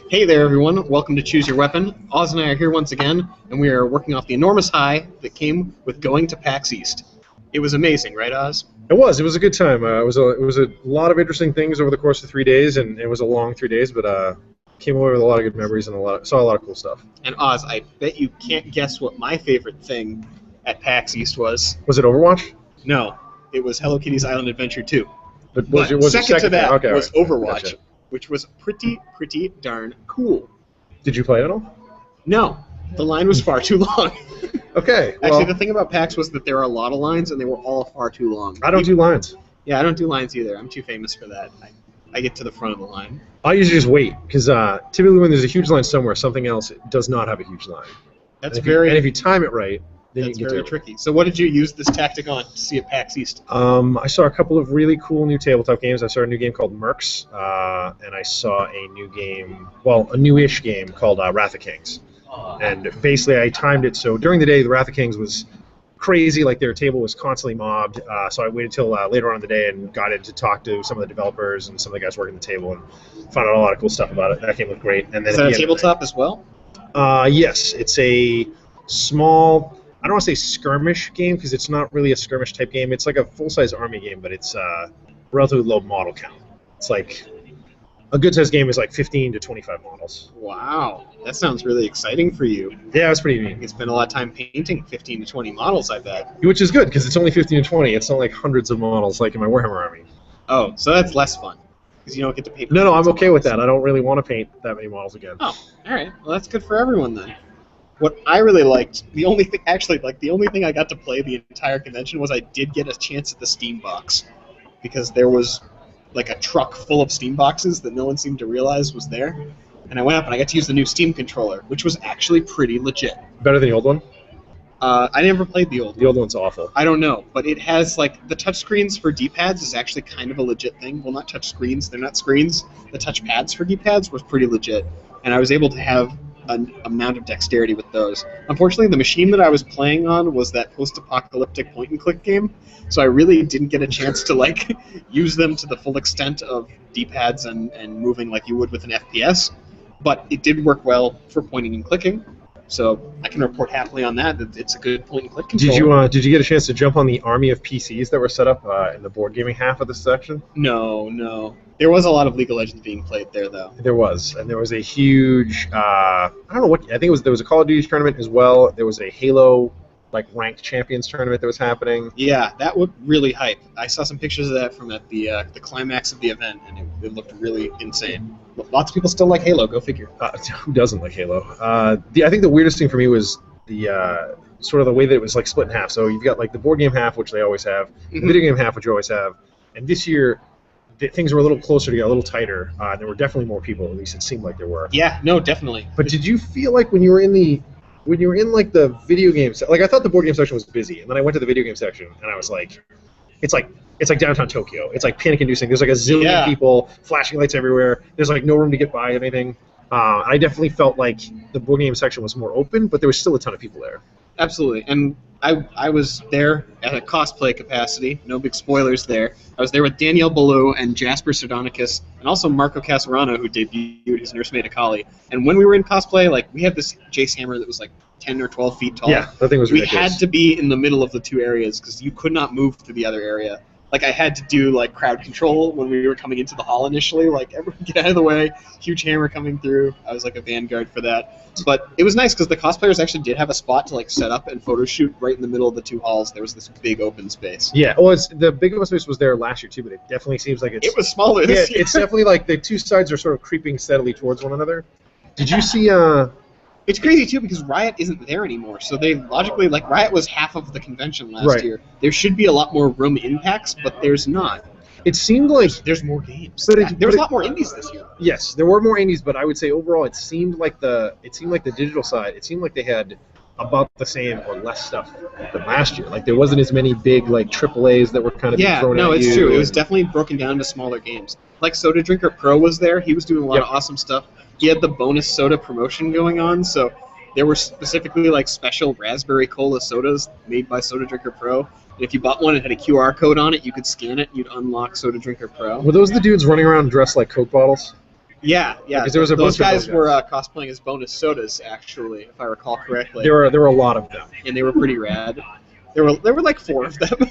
Hey there, everyone. Welcome to Choose Your Weapon. Oz and I are here once again, and we are working off the enormous high that came with going to PAX East. It was amazing, right, Oz? It was. It was a good time. It was a lot of interesting things over the course of 3 days, and it was a long 3 days, but came away with a lot of good memories and saw a lot of cool stuff. And Oz, I bet you can't guess what my favorite thing at PAX East was. Was it Overwatch? No, it was Hello Kitty's Island Adventure 2. But second to that okay, was right. Overwatch, Gotcha. which was pretty darn cool. Did you play it at all? No, the line was far too long. Okay. Well, Actually, the thing about PAX was that there are a lot of lines, and they were all far too long. I don't do lines. Yeah, I don't do lines either. I'm too famous for that. I get to the front of the line. I usually just wait because typically when there's a huge line somewhere, something else does not have a huge line. That's and very. And if you time it right, then That's you can very get tricky. So what did you use this tactic on to see at PAX East? I saw a couple of really cool new tabletop games. I saw a new game called Mercs, and I saw a newish game called Wrath of Kings. And basically, I timed it so during the day, the Wrath of Kings was crazy. Like their table was constantly mobbed. So I waited till later on in the day and got in to talk to some of the developers and some of the guys working the table and found out a lot of cool stuff about it. That game looked great. And then Is that a tabletop as well? Yes, it's a small. I don't want to say skirmish game because it's not really a skirmish type game. It's like a full-size army game, but it's relatively low model count. It's like a good-sized game is like 15 to 25 models. Wow, that sounds really exciting for you. Yeah, it's pretty neat. You spend a lot of time painting 15 to 20 models, I bet. Which is good because it's only 15 to 20. It's not like hundreds of models like in my Warhammer army. Oh, so that's less fun because you don't get to paint. No, I'm okay with that. I don't really want to paint that many models again. Oh, all right. Well, that's good for everyone then. What I really liked, the only thing I got to play the entire convention was I did get a chance at the Steam box because there was like a truck full of Steam boxes that no one seemed to realize was there. And I went up and I got to use the new Steam controller, which was actually pretty legit. Better than the old one? I never played the old one. The old one's awful. I don't know, but it has like the touchscreens for D-pads is actually kind of a legit thing. Well, not touchscreens, they're not screens. The touchpads for D-pads was pretty legit, and I was able to have an amount of dexterity with those. Unfortunately, the machine that I was playing on was that post-apocalyptic point-and-click game, so I really didn't get a chance to like use them to the full extent of D-pads and moving like you would with an FPS. But it did work well for pointing and clicking, so I can report happily on that it's a good point-and-click controller. Did you get a chance to jump on the army of PCs that were set up in the board gaming half of the section? No. There was a lot of League of Legends being played there, though. There was, and there was a huge. I don't know what. I think there was a Call of Duty tournament as well. There was a Halo ranked champions tournament that was happening. Yeah, that would really hype. I saw some pictures of that from at the climax of the event, and it looked really insane. Lots of people still like Halo. Go figure. Who doesn't like Halo? I think the weirdest thing for me was the sort of the way that it was like split in half. So you've got like the board game half, which they always have, the video game half, which you always have, and this year things were a little closer together, a little tighter. There were definitely more people. At least it seemed like there were. Yeah, no, definitely. But did you feel like when you were in like the video games, like I thought the board game section was busy, and then I went to the video game section, and I was like, it's like downtown Tokyo. It's like panic-inducing. There's like a zillion people, flashing lights everywhere. There's like no room to get by anything. I definitely felt like the board game section was more open, but there was still a ton of people there. Absolutely, and I was there at a cosplay capacity. No big spoilers there. I was there with Danielle Ballou and Jasper Sardonicus, and also Marco Casarano, who debuted as Nursemaid Akali. And when we were in cosplay, like we had this Jace hammer that was like 10 or 12 feet tall. Yeah, that thing was ridiculous. We had to be in the middle of the two areas because you could not move to the other area. Like I had to do like crowd control when we were coming into the hall initially. Like everyone get out of the way. Huge hammer coming through. I was like a vanguard for that. But it was nice because the cosplayers actually did have a spot to like set up and photo shoot right in the middle of the two halls. There was this big open space. Yeah, well, the big open space was there last year too, but it definitely seems like it was smaller this year. It's definitely like the two sides are sort of creeping steadily towards one another. Did you see? It's crazy too because Riot isn't there anymore. So they logically like Riot was half of the convention last year. There should be a lot more room in PAX, but there's not. It seemed like there's more games. There was a lot more indies this year. Yes, there were more indies, but I would say overall it seemed like the digital side. It seemed like they had about the same or less stuff than last year. Like there wasn't as many big like AAAs that were kind of being thrown at you. Yeah, no, it's true. It was definitely broken down to smaller games. Like Soda Drinker Pro was there. He was doing a lot of awesome stuff. He had the bonus soda promotion going on, so there were specifically like special raspberry cola sodas made by Soda Drinker Pro. And if you bought one and had a QR code on it, you could scan it and you'd unlock Soda Drinker Pro. Were those the dudes running around dressed like Coke bottles? Yeah, yeah. Because there was a those bunch of guys those were guys. Cosplaying as bonus sodas, actually, if I recall correctly. There were a lot of them. And they were pretty rad. There were like 4 of them.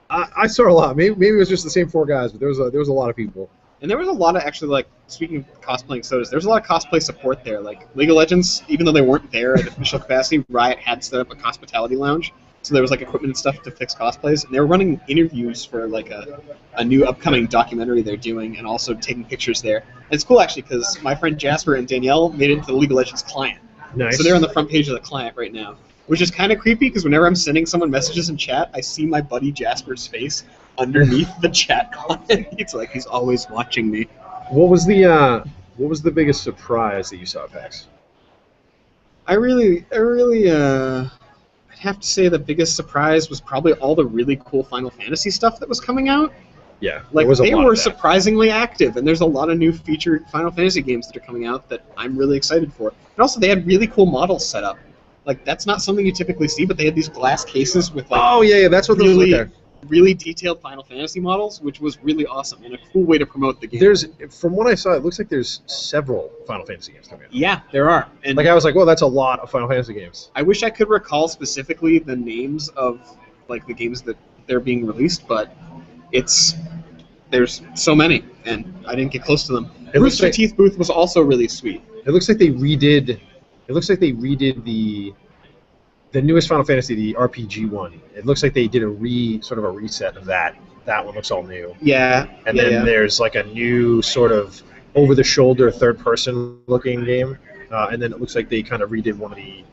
I saw a lot. Maybe it was just the same 4 guys, but there was a lot of people. And there was a lot of, actually, like, speaking of cosplaying sodas, there was a lot of cosplay support there. Like, League of Legends, even though they weren't there at official capacity, Riot had set up a hospitality lounge. So there was, like, equipment and stuff to fix cosplays. And they were running interviews for, like, a new upcoming documentary they're doing, and also taking pictures there. And it's cool, actually, because my friend Jasper and Danielle made it into the League of Legends client. Nice. So they're on the front page of the client right now. Which is kind of creepy, because whenever I'm sending someone messages in chat, I see my buddy Jasper's face underneath the chat client. It's like he's always watching me. What was the biggest surprise that you saw at PAX? I'd have to say the biggest surprise was probably all the really cool Final Fantasy stuff that was coming out. Yeah, Like, was they were surprisingly active, and there's a lot of new featured Final Fantasy games that are coming out that I'm really excited for. And also, they had really cool models set up. Like, that's not something you typically see, but they had these glass cases with, like, oh yeah, that's what really, those look like. really detailed Final Fantasy models, which was really awesome and a cool way to promote the game. From what I saw, it looks like there's several Final Fantasy games coming out. Yeah, there are. And Like, I was like, well, that's a lot of Final Fantasy games. I wish I could recall specifically the names of, like, the games that they're being released, but there's so many, and I didn't get close to them. Rooster Teeth booth was also really sweet. It looks like they redid the newest Final Fantasy, the RPG one. It looks like they did sort of a reset of that. That one looks all new. Yeah. And then there's like a new sort of over-the-shoulder third-person looking game, and then it looks like they kind of redid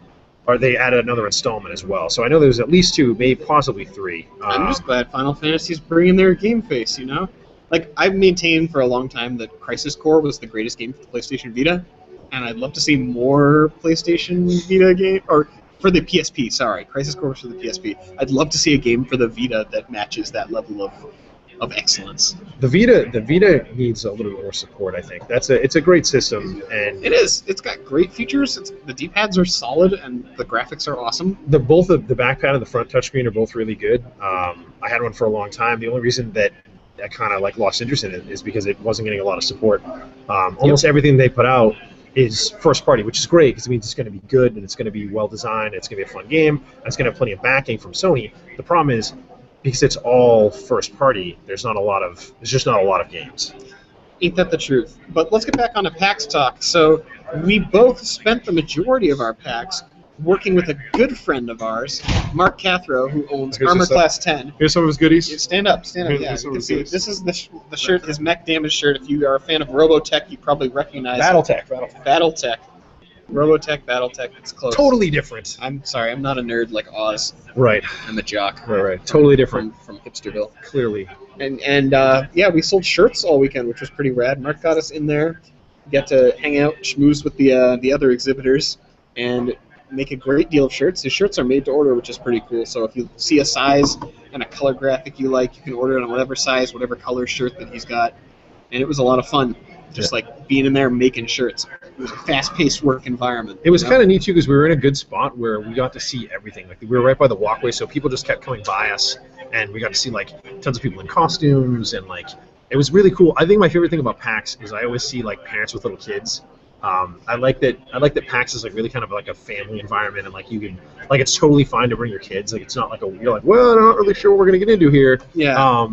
or they added another installment as well. So I know there's at least 2, maybe possibly 3. I'm just glad Final Fantasy's bringing their game face, you know? Like, I've maintained for a long time that Crisis Core was the greatest game for the PlayStation Vita, and I'd love to see more PlayStation Vita game, or for the PSP, sorry. Crisis Core was for the PSP. I'd love to see a game for the Vita that matches that level of excellence. The Vita needs a little bit more support, I think. It's a great system, and it is. It's got great features. The D-pads are solid, and the graphics are awesome. Both the back pad and the front touchscreen are both really good. I had one for a long time. The only reason that I kind of like lost interest in it is because it wasn't getting a lot of support. Almost everything they put out is first party, which is great because it means it's going to be good and it's going to be well designed. It's going to be a fun game. And it's going to have plenty of backing from Sony. The problem is, because it's all first party, there's just not a lot of games. Ain't that the truth? But let's get back on to PAX talk. So we both spent the majority of our PAX working with a good friend of ours, Mark Cathro, who owns Armor Class 10. Here's some of his goodies. Stand up. Yeah, you can see. This is the shirt, his mech damage shirt. If you are a fan of Robotech, you probably recognize Battletech. Robotech, Battletech. It's close. Totally different. I'm sorry, I'm not a nerd like Oz. Right. I'm a jock. Right. Totally different from Hipsterville. Clearly. And yeah, we sold shirts all weekend, which was pretty rad. Mark got us in there, got to hang out, schmooze with the other exhibitors, and make a great deal of shirts. His shirts are made to order, which is pretty cool. So if you see a size and a color graphic you like, you can order it on whatever size, whatever color shirt that he's got. And it was a lot of fun, just like being in there making shirts. It was a fast-paced work environment. It was kind of neat too because we were in a good spot where we got to see everything. Like we were right by the walkway, so people just kept coming by us, and we got to see like tons of people in costumes, and like it was really cool. I think my favorite thing about PAX is I always see like parents with little kids. I like that PAX is like really kind of like a family environment, and like you can like it's totally fine to bring your kids. Like it's not like you're like, well, I'm not really sure what we're gonna get into here. Yeah.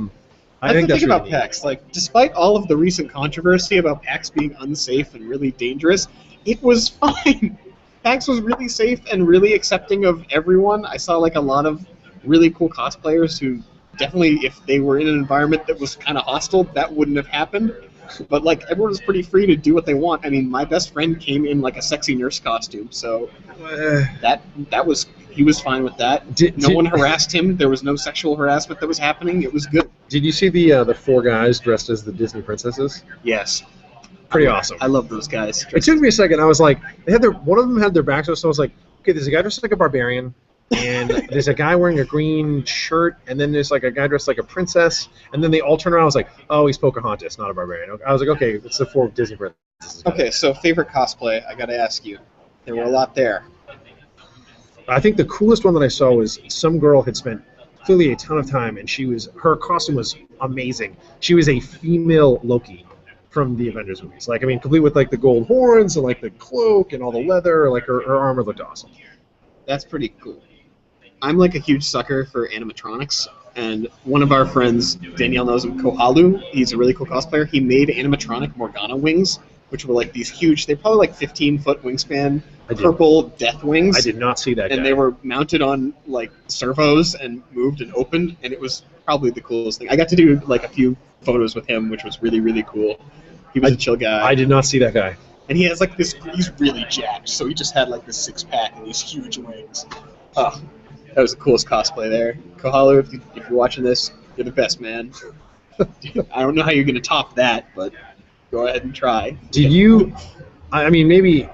I think that's about really PAX. Like, despite all of the recent controversy about PAX being unsafe and really dangerous, it was fine. PAX was really safe and really accepting of everyone. I saw like a lot of really cool cosplayers who definitely, if they were in an environment that was kind of hostile, that wouldn't have happened. But like everyone was pretty free to do what they want. I mean, my best friend came in like a sexy nurse costume, so he was fine with that. No one harassed him. There was no sexual harassment that was happening. It was good. Did you see the 4 guys dressed as the Disney princesses? Yes. Pretty awesome. I love those guys. It took me a second. I was like, one of them had their backs up, so I was like, okay, there's a guy dressed like a barbarian, and there's a guy wearing a green shirt, and then there's like a guy dressed like a princess, and then they all turn around. I was like, oh, he's Pocahontas, not a barbarian. I was like, okay, it's the 4 Disney princesses. Okay, so favorite cosplay, I gotta ask you. There were a lot there. I think the coolest one that I saw was some girl had spent clearly a ton of time, and her costume was amazing. She was a female Loki from the Avengers movies. Like, I mean, complete with like the gold horns and like the cloak and all the leather. Like her armor looked awesome. That's pretty cool. I'm like a huge sucker for animatronics, and one of our friends, Danielle knows him, Kohalu, he's a really cool cosplayer. He made animatronic Morgana wings, which were like these huge, they're probably like 15-foot wingspan, purple death wings. I did not see that guy. And they were mounted on like servos and moved and opened, and it was probably the coolest thing. I got to do like a few photos with him, which was really, really cool. He was a chill guy. I did not see that guy. And he has like this, he's really jacked, so he just had like this six-pack and these huge wings. Oh, that was the coolest cosplay there. Kohalu, if you're watching this, you're the best, man. I don't know how you're going to top that, but go ahead and try. Did you, I mean, maybe,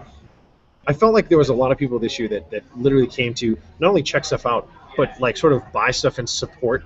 I felt like there was a lot of people this year that literally came to not only check stuff out, but like sort of buy stuff and support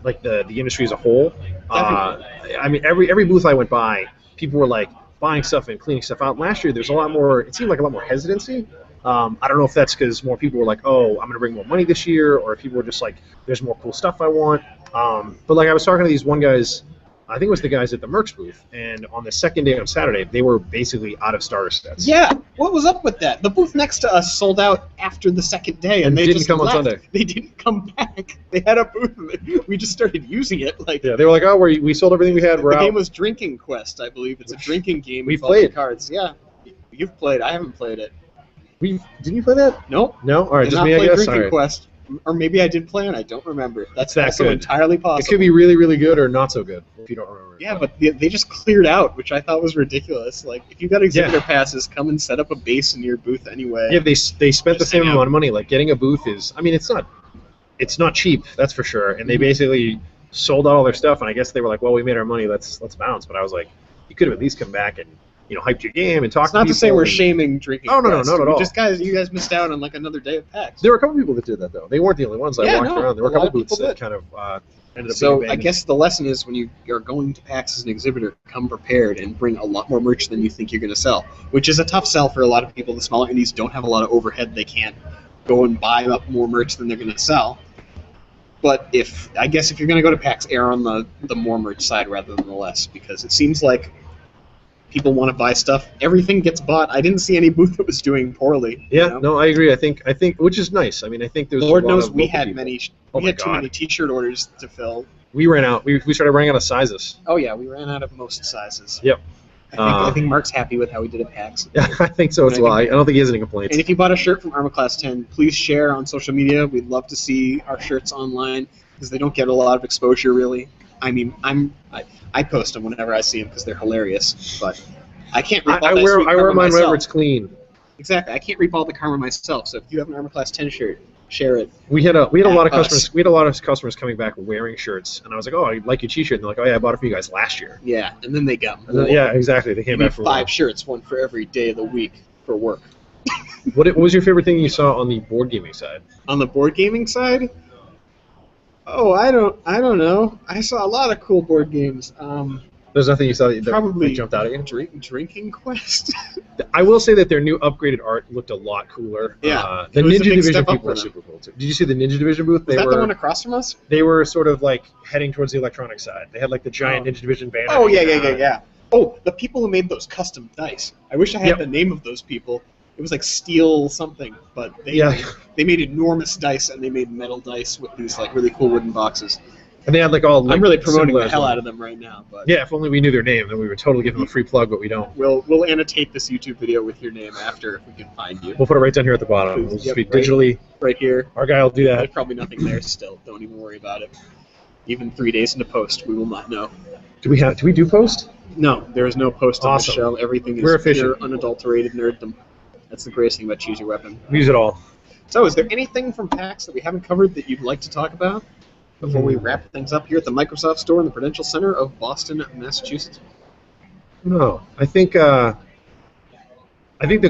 like the industry as a whole. I mean, every booth I went by, people were like buying stuff and cleaning stuff out. Last year, there's a lot more, it seemed like a lot more hesitancy. I don't know if that's because more people were like, oh, I'm going to bring more money this year, or if people were just like, there's more cool stuff I want. But like I was talking to these one guys, I think it was the guys at the Mercs booth, and on the second day on Saturday, they were basically out of starter sets. Yeah, what was up with that? The booth next to us sold out after the second day, and they didn't just come left. on Sunday. They didn't come back. They had a booth, and we just started using it. Like, yeah, they were like, oh, we sold everything we had. We're the out. game was Drinking Quest, I believe. It's a drinking game. We involving played. Cards. Yeah, you've played. I haven't played it. Didn't you play that? Nope. No? All right, Did just not me, I play guess. Drinking All right. Quest. Or maybe I did play and I don't remember. That's that also good. entirely possible. It could be really, really good or not so good if you don't remember. Yeah, but they just cleared out, which I thought was ridiculous. Like, if you got exhibitor passes, come and set up a base in your booth anyway. Yeah, they spent the Just same hang out. amount of money. Like, getting a booth is, I mean, it's not cheap, that's for sure. And they basically sold out all their stuff, and I guess they were like, well, we made our money, let's bounce. But I was like, you could have at least come back and, you know, hyped your game and talked It's not to to say people we're and- shaming Drinking Oh, no, Quest. not at all. You guys missed out on like another day of PAX. There were a couple people that did that, though. They weren't the only ones. I Yeah, walked no, around. There were a a lot couple of booths people that did. kind of ended up So being I abandoned. guess the lesson is when you're going to PAX as an exhibitor, come prepared and bring a lot more merch than you think you're going to sell, which is a tough sell for a lot of people. The smaller indies don't have a lot of overhead. They can't go and buy up more merch than they're going to sell. But if you're going to go to PAX, err on the more merch side rather than the less, because it seems like people want to buy stuff. Everything gets bought. I didn't see any booth that was doing poorly. Yeah, you know? no, I agree. I think, which is nice. I mean, I think there's Lord a lot knows of we local had people. many. Oh We my had too God. many T-shirt orders to fill. We ran out. We started running out of sizes. Oh yeah, we ran out of most sizes. Yep. I think Mark's happy with how we did at PAX. Yeah, I think so as well. I don't think he has any complaints. And if you bought a shirt from Armor Class 10, please share on social media. We'd love to see our shirts online because they don't get a lot of exposure, really. I mean, I post them whenever I see them because they're hilarious, but I can't reap all I that wear sweet karma mine myself. whenever it's clean. Exactly. I can't reap all the karma myself. So if you have an Armor Class 10 shirt, share it. We had a lot of us. customers. We had a lot of customers coming back wearing shirts, and I was like, "Oh, I like your T-shirt." And they're like, "Oh yeah, I bought it for you guys last year." Yeah, and then they got And more. then, yeah, exactly. They You came need back for 5 shirts, one for every day of the week for work. What was your favorite thing you saw on the board gaming side? On the board gaming side, oh, I don't know. I saw a lot of cool board games. There's nothing you saw that Probably jumped out at you. Drinking Quest. I will say that their new upgraded art looked a lot cooler. Yeah, The it was a Ninja big Division step up people for were them. super cool too. Did you see the Ninja Division booth? Was that the one across from us? They were sort of like heading towards the electronic side. They had like the giant Oh. Ninja Division banner. Oh yeah. Oh, the people who made those custom dice. I wish I had Yep. the name of those people. It was like Steel something, but they made enormous dice and they made metal dice with these like really cool wooden boxes. And they had like all. Like, I'm really promoting the symbolized hell them. out of them right now, but Yeah, if only we knew their name, then we would totally give them a free plug, but we don't. we'll annotate this YouTube video with your name after if we can find you. We'll put it right down here at the bottom. We'll just Yep, be right. digitally. Right here. Our guy will do There's that. probably nothing there still. Don't even worry about it. Even 3 days into post, we will not know. Do we do post? No, there is no post on Awesome. the show. Everything is We're efficient. pure, unadulterated nerddom. That's the greatest thing about Choose Your Weapon. We use it all. So, is there anything from PAX that we haven't covered that you'd like to talk about before we wrap things up here at the Microsoft Store in the Prudential Center of Boston, Massachusetts? No, I think the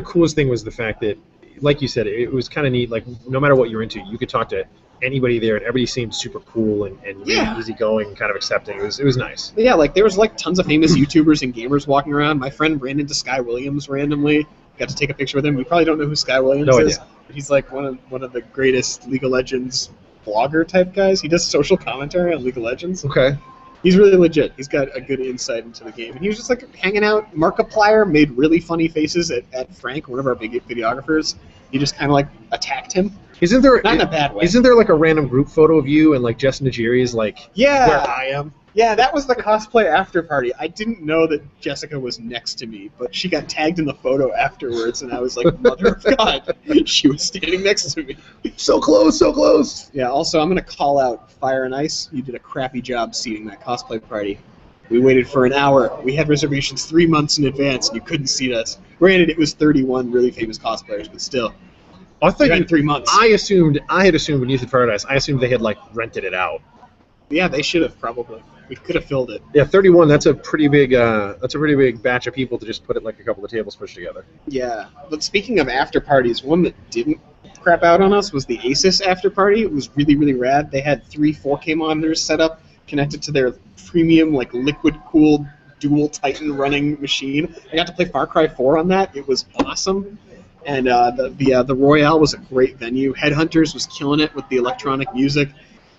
coolest thing was the fact that, like you said, it was kind of neat. Like, no matter what you're into, you could talk to anybody there, and everybody seemed super cool and really Yeah. easygoing, kind of accepting. It was nice. But yeah, like there was like tons of famous YouTubers and gamers walking around. My friend ran into Sky Williams randomly. Got to take a picture with him. You probably don't know who Sky Williams No is. idea. But he's like one of the greatest League of Legends blogger type guys. He does social commentary on League of Legends. Okay. He's really legit. He's got a good insight into the game. And he was just like hanging out. Markiplier made really funny faces at Frank, one of our big videographers. He just kind of like attacked him. Isn't there Not in a bad way. Isn't there like a random group photo of you and like Jess Nigeri's like Yeah. where I am? Yeah, that was the cosplay after party. I didn't know that Jessica was next to me, but she got tagged in the photo afterwards, and I was like, mother of God, she was standing next to me. So close, so close. Yeah, also, I'm going to call out Fire and Ice. You did a crappy job seating that cosplay party. We waited for an hour. We had reservations 3 months in advance, and you couldn't seat us. Granted, it was 31 really famous cosplayers, but still. I thought You had 3 months. I had assumed when you said Paradise, I assumed they had like rented it out. Yeah, they should have probably. We could have filled it. Yeah, 31. That's a pretty big batch of people to just put it like a couple of tables pushed together. Yeah, but speaking of after parties, one that didn't crap out on us was the Asus after party. It was really, really rad. They had 3 4K monitors set up, connected to their premium, like liquid-cooled dual Titan running machine. I got to play Far Cry 4 on that. It was awesome. And the Royale was a great venue. Headhunters was killing it with the electronic music.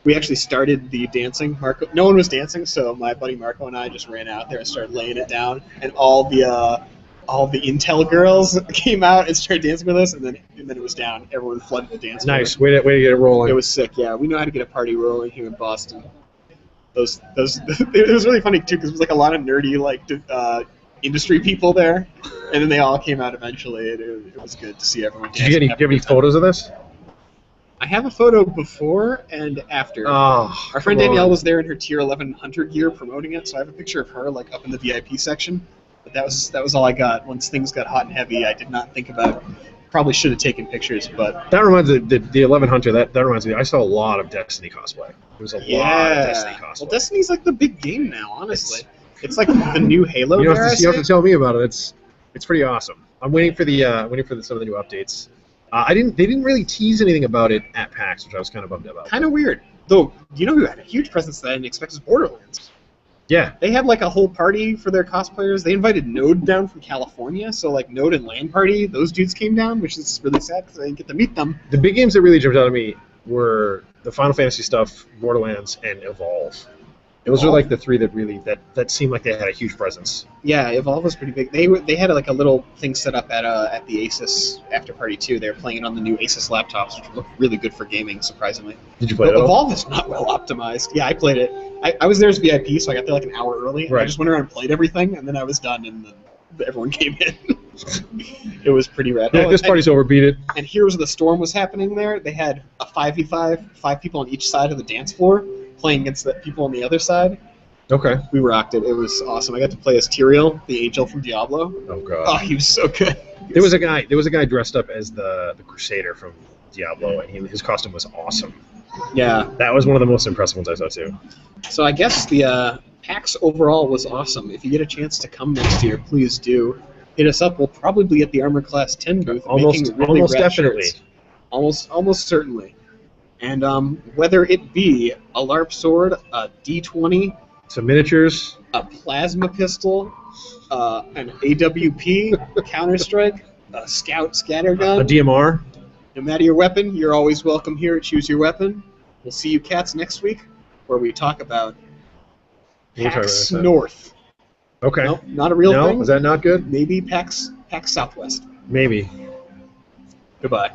We actually started the dancing. No one was dancing, so my buddy Marco and I just ran out there and started laying it down. And all the Intel girls came out and started dancing with us, and then it was down. Everyone flooded the dance floor. Nice. Way to get it rolling. It was sick. Yeah, we know how to get a party rolling here in Boston. Those it was really funny too because it was like a lot of nerdy like industry people there, and then they all came out eventually. And it was good to see everyone. Did you have any photos of this? I have a photo before and after. Oh, Our friend Danielle was there in her Tier 11 Hunter gear promoting it, so I have a picture of her like up in the VIP section. But that was all I got. Once things got hot and heavy, I did not think about. Probably should have taken pictures, but that reminds me the 11 Hunter. That reminds me. I saw a lot of Destiny cosplay. There was a lot of Destiny cosplay. Well, Destiny's like the big game now. Honestly, it's like the new Halo. You have to tell me about it. It's pretty awesome. I'm waiting for some of the new updates. They didn't really tease anything about it at PAX, which I was kind of bummed about. Kind of weird. Though, you know who had a huge presence that I didn't expect was Borderlands. Yeah. They had like a whole party for their cosplayers. They invited Node down from California, so like Node and LAN Party, those dudes came down, which is really sad because I didn't get to meet them. The big games that really jumped out at me were the Final Fantasy stuff, Borderlands, and Evolve. Those are like the 3 that really that seemed like they had a huge presence. Yeah, Evolve was pretty big. They had like a little thing set up at the Asus after party too. They were playing it on the new Asus laptops, which looked really good for gaming, surprisingly. Did you play it? Evolve is not well optimized. Yeah, I played it. I was there as VIP, so I got there like an hour early. And right. I just went around and played everything, and then I was done, and then everyone came in. It was pretty rad. Yeah, this party's over. Beat it. And Heroes of the Storm was happening there. They had a 5v5, 5 people on each side of the dance floor, playing against the people on the other side. Okay. We rocked it. It was awesome. I got to play as Tyrael, the angel from Diablo. Oh god. Oh, he was so good. There was a guy dressed up as the Crusader from Diablo, and his costume was awesome. Yeah. That was one of the most impressive ones I saw too. So I guess the PAX overall was awesome. If you get a chance to come next year, please do. Hit us up. We'll probably be at the Armor Class 10 booth. Almost definitely. Shirts. Almost certainly. And whether it be a LARP sword, a D20, some miniatures, a plasma pistol, an AWP, Counter-Strike, a Scout scattergun, a DMR. No matter your weapon, you're always welcome here at Choose Your Weapon. We'll see you cats next week, where we talk about PAX North. Okay. No, not a real thing. No, is that not good? Maybe PAX Southwest. Maybe. Goodbye.